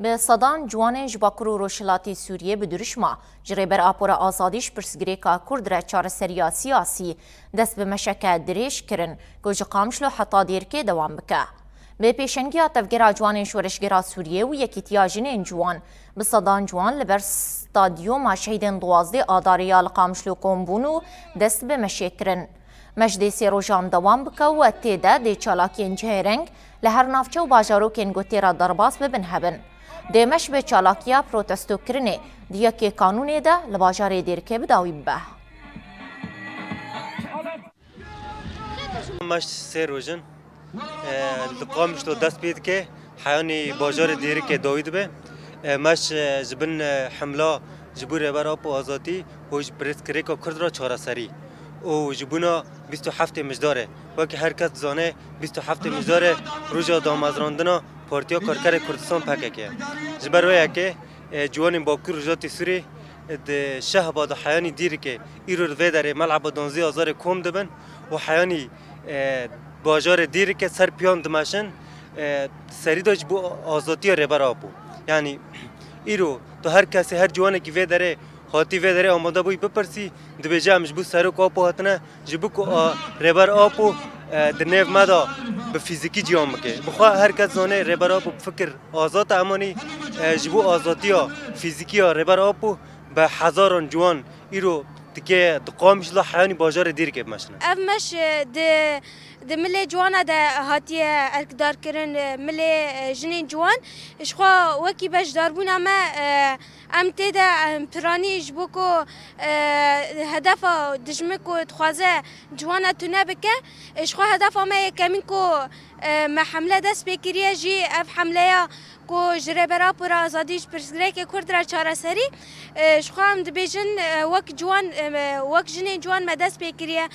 به صدان جوان جباکر و روشلاتی سوریه به درشما جریبر آپورا آزادیش پرسگریکا کرد را چار سریا سیاسی دست به مشکه دریش کرن گوش قامشلو حتا دیر که دوام بکه. به پیشنگی تفگیر جوان شورشگرا سوریه و یکیتیا جنین جوان به صدان جوان لبر ستادیوم شهیدن دوازده آداریال قامشلو کمبونو دست به مشکرن. مجدی سیروجان دوام بکه و تیده دی چالاکین جهرنگ لهر نافچه و باجاروکین گوتی را درباس ببن هبن. دیمش به چالاکیا پروتستو کرنه دیا که قانونه ده لباجار دیر که بداوی به. مش سیروجن قامش تو دست بید که حیانی باجار دیر که داوید به مش جبن حمله جبور برای آزادی و برس کری که کرد را چهار سری و جبونا 27 مجداره وقتی هر کس زانه 27 مجداره روزا دامازراندنا پارتیا کارکر کردستان پکه که جبروی که جوان باکر روزاتی سوری شهباد حیانی دیر که ایرو ویداره ملعب دانزی آزار کم دبن و حیانی باجار دیر که سر پیان دماشن سری داشت بو آزادی ربر آبو یعنی ایرو تو هر کسی هر جوانی که ویداره خاطی ویداره آماده بوی بپرسی دبیجه همش بو سرک آبو هاتنه جبو که ربر آبو در نیو مدا به فیزیکی جیام که بخواه هر کس زانه ربر آبو فکر آزاد امانی جبو آزادی ها فیزیکی ها ربر آبو به هزاران جوان ایرو دیگه قامش لا حیانی باجار دیر که بمشنه افمش د ملی جوانا ده هاتی اقدار کرن ملی جنین جوان اشخوا وکی باش داربونا ما ام تیدا پرانی جبو کو هدف دجمکو تخوازه جوانا تونه بکه اشخوا هدف ما کمین کو ما حمله دست بکریه جی اف حمله کو جربرا پر آزادیش پرسگره که کرد را چهار سری اشخوا هم دبیجن وک جنین جوان ما دست بکریه.